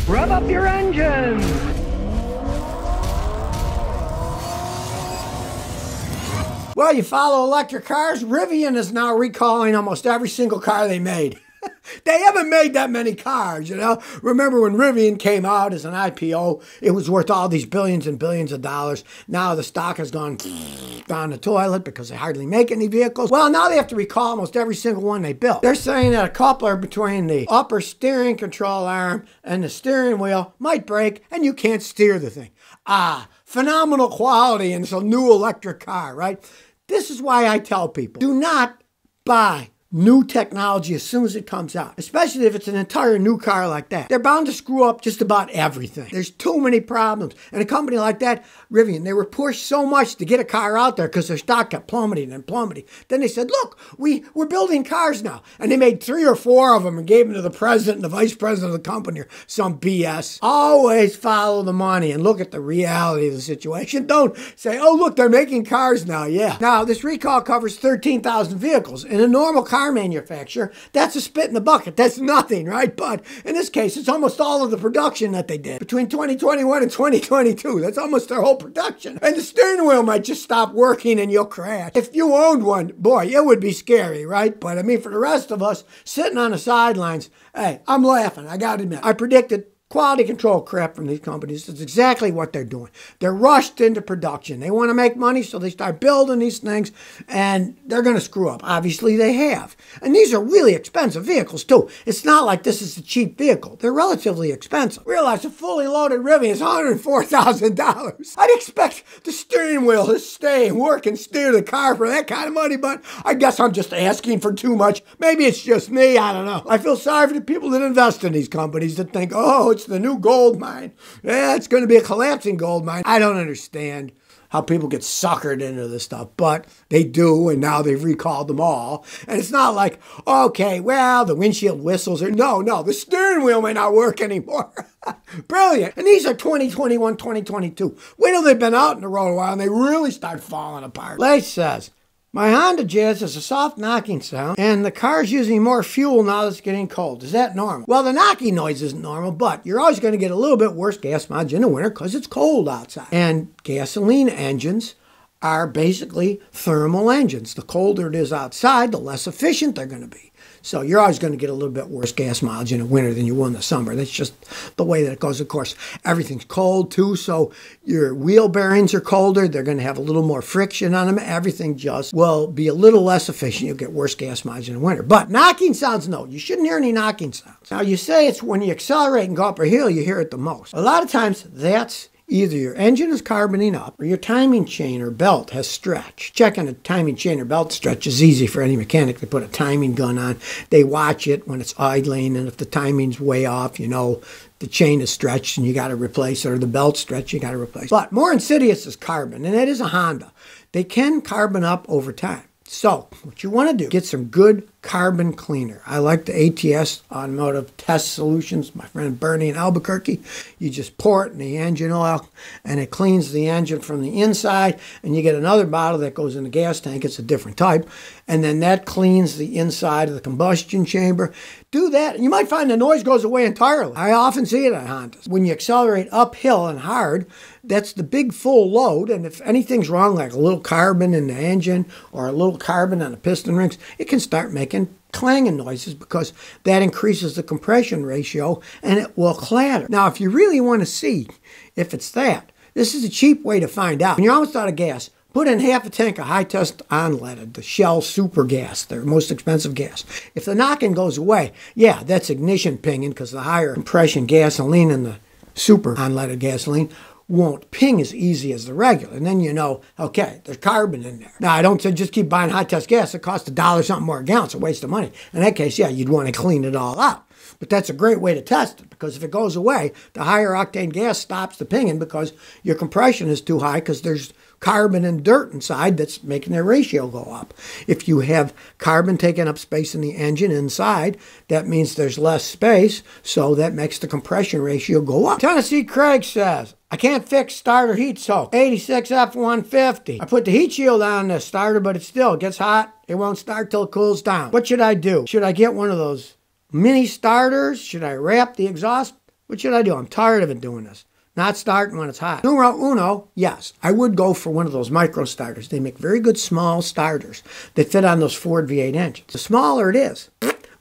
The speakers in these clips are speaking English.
Rev up your engines! Well, you follow electric cars? Rivian is now recalling almost every single car they made. They haven't made that many cars, you know. Remember when Rivian came out as an IPO, it was worth all these billions and billions of dollars. Now the stock has gone down the toilet because they hardly make any vehicles. Well, now they have to recall almost every single one they built. They're saying that a coupler between the upper steering control arm and the steering wheel might break and you can't steer the thing. Phenomenal quality in some new electric car, right? This is why I tell people, do not buy new technology as soon as it comes out, especially if it's an entire new car like that. They're bound to screw up just about everything. There's too many problems. And a company like that, Rivian, they were pushed so much to get a car out there because their stock kept plummeting and plummeting. Then they said, look, we're building cars now. And they made 3 or 4 of them and gave them to the president and the vice president of the company or some BS. Always follow the money and look at the reality of the situation. Don't say, oh, look, they're making cars now. Yeah. Now, this recall covers 13,000 vehicles. In a normal car manufacturer, that's a spit in the bucket. That's nothing, right? But in this case, it's almost all of the production that they did between 2021 and 2022. That's almost their whole production. And the steering wheel might just stop working and you'll crash. If you owned one, boy, it would be scary, right? But I mean, for the rest of us sitting on the sidelines, hey, I'm laughing. I got to admit, I predicted quality control crap from these companies. That's exactly what they're doing. They're rushed into production. They want to make money, so they start building these things, and they're going to screw up. Obviously, they have. And these are really expensive vehicles, too. It's not like this is a cheap vehicle. They're relatively expensive. Realize a fully loaded Rivian is $104,000. I'd expect the steering wheel to stay and work and steer the car for that kind of money, but I guess I'm just asking for too much. Maybe it's just me. I don't know. I feel sorry for the people that invest in these companies that think, oh, it's the new gold mine. Yeah, it's going to be a collapsing gold mine. I don't understand how people get suckered into this stuff, but they do, and now they've recalled them all. And it's not like, okay, well, the windshield whistles are, no, the steering wheel may not work anymore. Brilliant. And these are 2021, 2022. Wait till they've been out in the road a while and they really start falling apart. Lace says, my Honda Jazz has a soft knocking sound, and the car's using more fuel now that it's getting cold. Is that normal? Well, the knocking noise isn't normal, but you're always going to get a little bit worse gas mileage in the winter because it's cold outside. And gasoline engines are basically thermal engines. The colder it is outside, the less efficient they're going to be. So you're always going to get a little bit worse gas mileage in the winter than you will in the summer. That's just the way that it goes. Of course, everything's cold too, so your wheel bearings are colder. They're going to have a little more friction on them. Everything just will be a little less efficient. You'll get worse gas mileage in the winter. But knocking sounds, no. You shouldn't hear any knocking sounds. Now, you say it's when you accelerate and go up a hill, you hear it the most. A lot of times, that's either your engine is carboning up or your timing chain or belt has stretched. Checking a timing chain or belt stretch is easy for any mechanic. They put a timing gun on. They watch it when it's idling, and if the timing's way off, you know the chain is stretched and you got to replace it, or the belt stretched, you got to replace it. But more insidious is carbon, and that is a Honda. They can carbon up over time. So what you want to do, get some good carbon cleaner. I like the ATS Automotive Test Solutions, my friend Bernie in Albuquerque. You just pour it in the engine oil and it cleans the engine from the inside, and you get another bottle that goes in the gas tank. It's a different type. And then that cleans the inside of the combustion chamber. Do that and you might find the noise goes away entirely. I often see it on Hondas. When you accelerate uphill and hard, that's the big full load, and if anything's wrong, like a little carbon in the engine or a little carbon on the piston rings, it can start making clanging noises because that increases the compression ratio and it will clatter. Now, if you really want to see if it's that, this is a cheap way to find out. When you're almost out of gas, put in half a tank of high-test unleaded, the Shell Super Gas, their most expensive gas. If the knocking goes away, yeah, that's ignition pinging because the higher compression gasoline and the super unleaded gasoline won't ping as easy as the regular. And then you know, okay, there's carbon in there. Now, I don't say just keep buying high-test gas. It costs $1 something more a gallon. It's a waste of money. In that case, yeah, you'd want to clean it all out. But that's a great way to test it, because if it goes away, the higher octane gas stops the pinging because your compression is too high because there's carbon and dirt inside that's making their ratio go up. If you have carbon taking up space in the engine inside, that means there's less space, so that makes the compression ratio go up. Tennessee Craig says, I can't fix starter heat soak. 86 F-150. I put the heat shield on the starter, but it still gets hot. It won't start till it cools down. What should I do? Should I get one of those mini starters? Should I wrap the exhaust What should I do? I'm tired of it doing this. Not starting when it's hot. Numero uno, yes, I would go for one of those micro starters. They make very good small starters that fit on those Ford V8 engines. The smaller it is,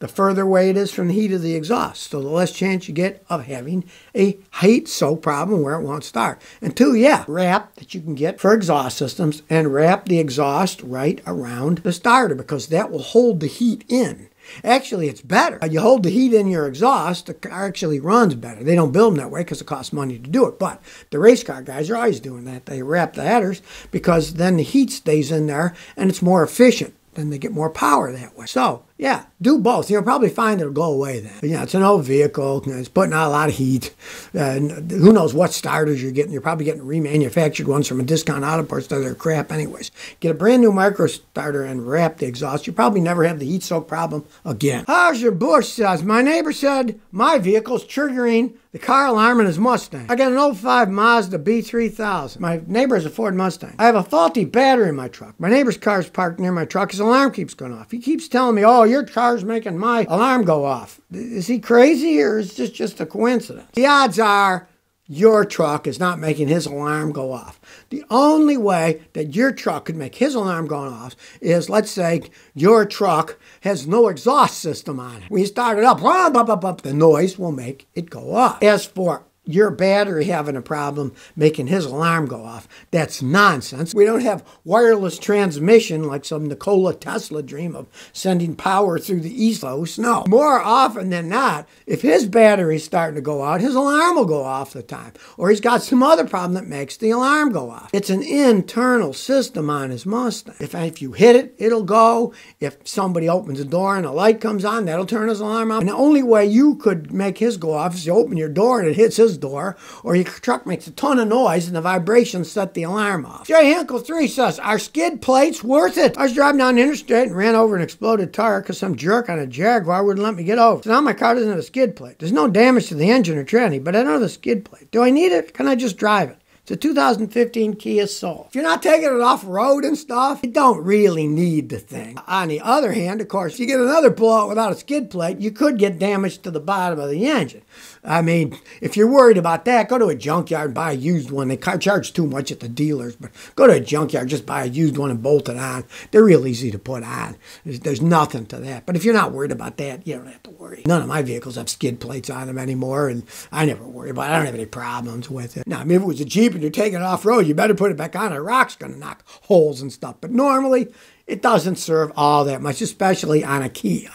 the further away it is from the heat of the exhaust. So the less chance you get of having a heat soak problem where it won't start. And two, yeah, wrap that you can get for exhaust systems and wrap the exhaust right around the starter because that will hold the heat in. Actually, it's better. You hold the heat in your exhaust, the car actually runs better. They don't build them that way because it costs money to do it. But the race car guys are always doing that. They wrap the headers because then the heat stays in there and it's more efficient. Then they get more power that way. So, yeah, do both. You'll probably find it'll go away then. But, yeah, it's an old vehicle. It's putting out a lot of heat. Who knows what starters you're getting. You're probably getting remanufactured ones from a discount auto parts that are crap anyways. Get a brand new micro starter and wrap the exhaust. You probably never have the heat soak problem again. Howser Bush says, my neighbor said my vehicle's triggering the car alarm in his Mustang. I got an 05 Mazda B3000. My neighbor has a Ford Mustang. I have a faulty battery in my truck. My neighbor's car's parked near my truck. His alarm keeps going off. He keeps telling me, oh, your car's making my alarm go off. Is he crazy or is this just a coincidence? The odds are your truck is not making his alarm go off. The only way that your truck could make his alarm go off is, let's say, your truck has no exhaust system on it. When you start it up, the noise will make it go off. As for your battery having a problem making his alarm go off, that's nonsense. We don't have wireless transmission like some Nikola Tesla dream of sending power through the ethos. No. More often than not, if his battery's starting to go out, his alarm will go off the time. Or he's got some other problem that makes the alarm go off. It's an internal system on his Mustang. If you hit it, it'll go. If somebody opens the door and a light comes on, that'll turn his alarm on. And the only way you could make his go off is you open your door and it hits his door, or your truck makes a ton of noise and the vibrations set the alarm off. Jay Hinkle 3 says, are skid plates worth it? I was driving down the interstate and ran over an exploded tire because some jerk on a Jaguar wouldn't let me get over. So now my car doesn't have a skid plate. There's no damage to the engine or tranny, but I don't have a skid plate. Do I need it? Can I just drive it? It's a 2015 Kia Soul. If you're not taking it off-road and stuff, you don't really need the thing. On the other hand, of course, if you get another blowout without a skid plate, you could get damage to the bottom of the engine. I mean, if you're worried about that, go to a junkyard and buy a used one. They charge too much at the dealers, but go to a junkyard, just buy a used one and bolt it on. They're real easy to put on. There's nothing to that. But if you're not worried about that, you don't have to worry. None of my vehicles have skid plates on them anymore, and I never worry about it. I don't have any problems with it. Now, I mean, if it was a Jeep and you're taking it off-road, you better put it back on. A rock's going to knock holes and stuff. But normally, it doesn't serve all that much, especially on a Kia.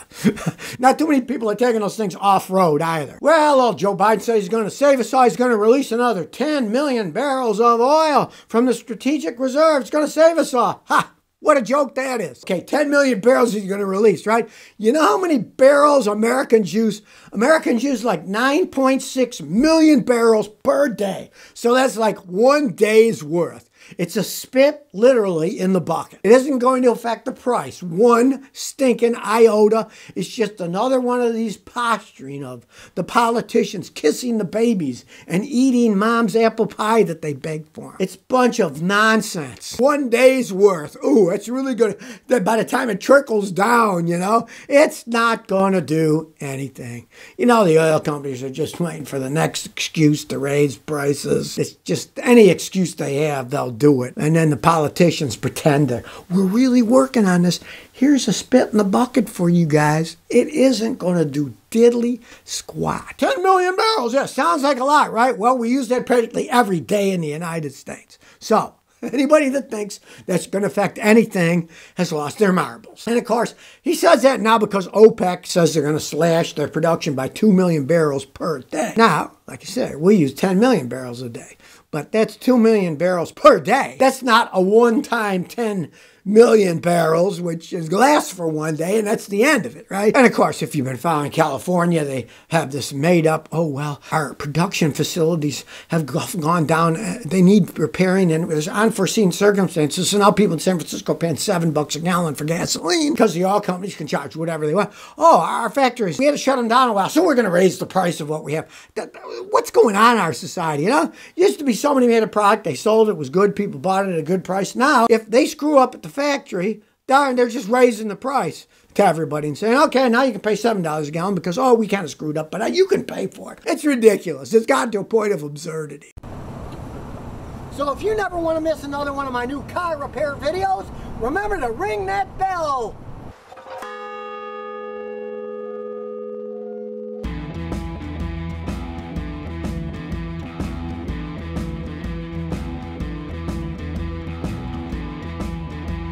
Not too many people are taking those things off-road either. Well, old Joe Biden says he's going to save us all. He's going to release another 10 million barrels of oil from the strategic reserve. It's going to save us all. Ha! What a joke that is. Okay, 10 million barrels he's going to release, right? You know how many barrels Americans use? Americans use like 9.6 million barrels per day. So that's like 1 day's worth. It's a spit, literally, in the bucket. It isn't going to affect the price. One stinking iota. It's just another one of these posturing of the politicians kissing the babies and eating mom's apple pie that they begged for. It's a bunch of nonsense. 1 day's worth. Ooh, it's really good. By the time it trickles down, you know, it's not going to do anything. You know, the oil companies are just waiting for the next excuse to raise prices. It's just any excuse they have, they'll do it. And then the politicians pretend that we're really working on this. Here's a spit in the bucket for you guys. It isn't going to do diddly squat. 10 million barrels, yeah, sounds like a lot, right? Well, we use that practically every day in the United States. So, anybody that thinks that's going to affect anything has lost their marbles. And of course, he says that now because OPEC says they're going to slash their production by 2 million barrels per day. Now, like I said, we use 10 million barrels a day. But that's 2 million barrels per day. That's not a one-time 10 million barrels, which lasts for 1 day, and that's the end of it, right? And of course, if you've been following California, they have this made up, oh, well, our production facilities have gone down. They need repairing, and there's unforeseen circumstances. So now people in San Francisco are paying $7 a gallon for gasoline because the oil companies can charge whatever they want. Oh, our factories, we had to shut them down a while, so we're going to raise the price of what we have. What's going on in our society, you know? Used to be somebody made a product, they sold it, was good, people bought it at a good price. Now, if they screw up at the factory, Darn, they're just raising the price to everybody and saying, okay, now you can pay $7 a gallon because, oh, we kind of screwed up, but you can pay for it. It's ridiculous. It's gotten to a point of absurdity. So if you never want to miss another one of my new car repair videos, remember to ring that bell.